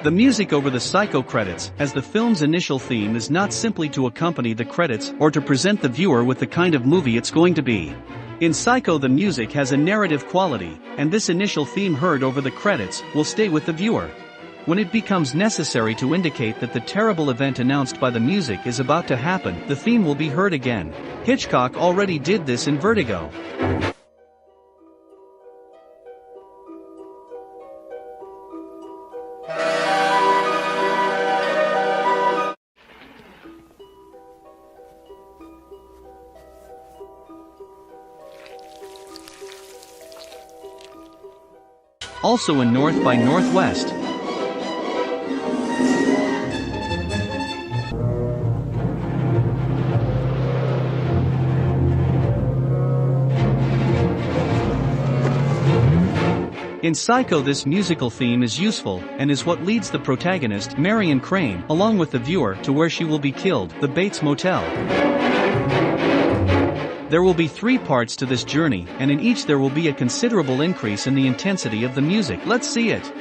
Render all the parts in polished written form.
The music over the Psycho credits, as the film's initial theme, is not simply to accompany the credits or to present the viewer with the kind of movie it's going to be. In Psycho, the music has a narrative quality, and this initial theme heard over the credits will stay with the viewer. When it becomes necessary to indicate that the terrible event announced by the music is about to happen, the theme will be heard again. Hitchcock already did this in Vertigo. Also in North by Northwest. In Psycho, this musical theme is useful, and is what leads the protagonist, Marion Crane, along with the viewer, to where she will be killed, the Bates Motel. There will be 3 parts to this journey, and in each there will be a considerable increase in the intensity of the music. Let's see it.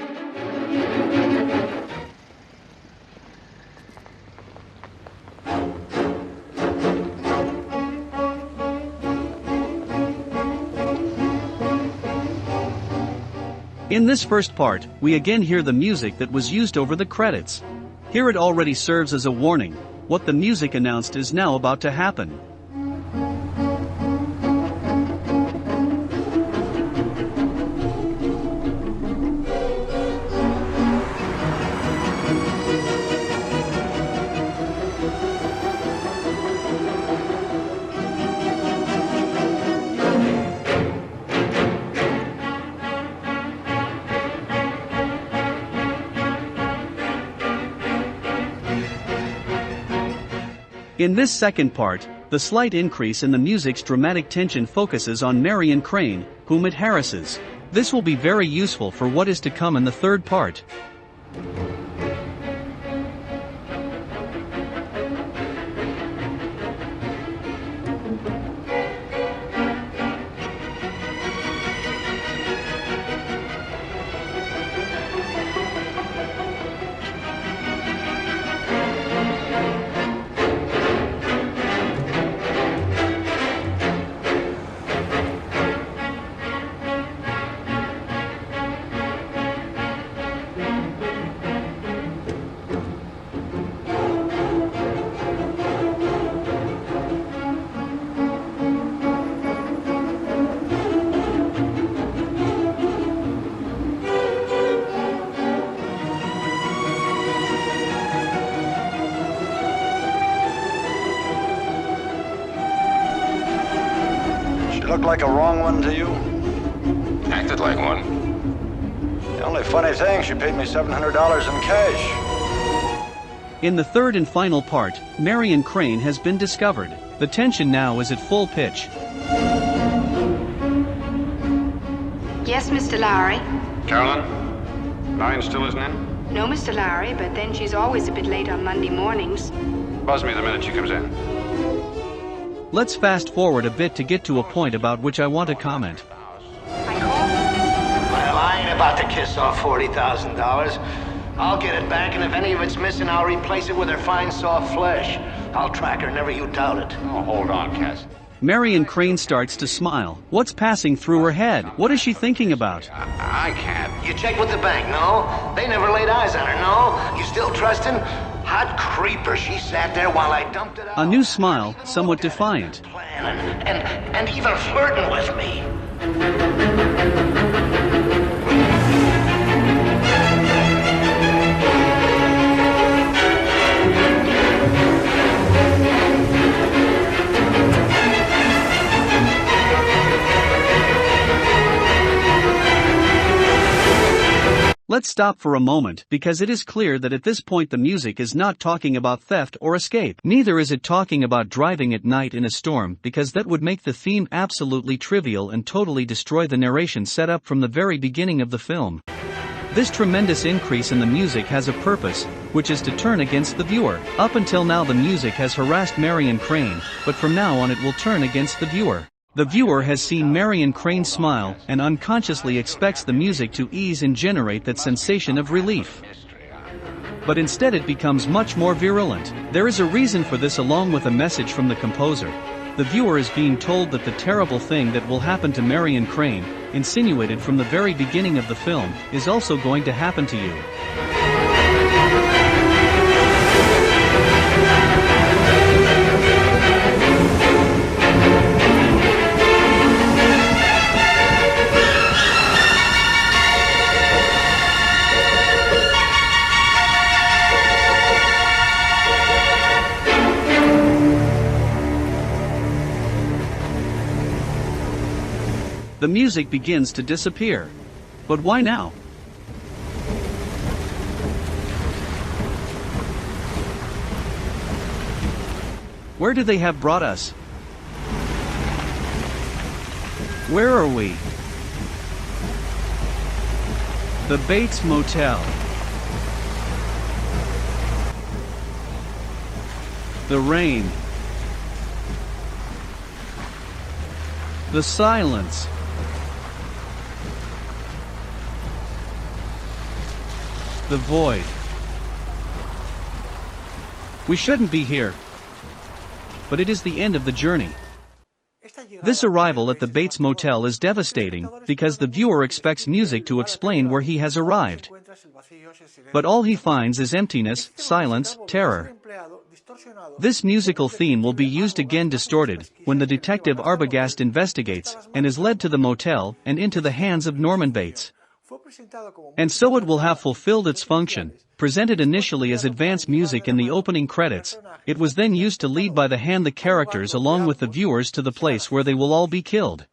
In this first part, we again hear the music that was used over the credits. Here it already serves as a warning. What the music announced is now about to happen. In this second part, the slight increase in the music's dramatic tension focuses on Marion Crane, whom it harasses. This will be very useful for what is to come in the third part. Looked like a wrong one to you? Acted like one. The only funny thing, she paid me $700 in cash. In the third and final part, Marion Crane has been discovered. The tension now is at full pitch. Yes, Mr. Lowry? Carolyn? Marion still isn't in? No, Mr. Lowry, but then she's always a bit late on Monday mornings. Buzz me the minute she comes in. Let's fast forward a bit to get to a point about which I want to comment. Well, I ain't about to kiss off $40,000. I'll get it back, and if any of it's missing, I'll replace it with her fine, soft flesh. I'll track her, never you doubt it. Oh, hold on, Cass. Marion Crane starts to smile. What's passing through her head? What is she thinking about? I can't. You checked with the bank, no? They never laid eyes on her, no? You still trusting? Hot creeper, she sat there while I dumped it out. A new smile, somewhat defiant. And even flirting with me. Let's stop for a moment, because it is clear that at this point the music is not talking about theft or escape. Neither is it talking about driving at night in a storm, because that would make the theme absolutely trivial and totally destroy the narration set up from the very beginning of the film. This tremendous increase in the music has a purpose, which is to turn against the viewer. Up until now the music has harassed Marion Crane, but from now on it will turn against the viewer. The viewer has seen Marion Crane smile, and unconsciously expects the music to ease and generate that sensation of relief. but instead it becomes much more virulent. There is a reason for this, along with a message from the composer. The viewer is being told that the terrible thing that will happen to Marion Crane, insinuated from the very beginning of the film, is also going to happen to you. The music begins to disappear. But why now? Where do they have brought us? Where are we? The Bates Motel. The rain. The silence. The void. We shouldn't be here. But it is the end of the journey. This arrival at the Bates Motel is devastating, because the viewer expects music to explain where he has arrived. But all he finds is emptiness, silence, terror. This musical theme will be used again distorted, when the detective Arbogast investigates, and is led to the motel, and into the hands of Norman Bates. And so it will have fulfilled its function. Presented initially as advance music in the opening credits, it was then used to lead by the hand the characters along with the viewers to the place where they will all be killed.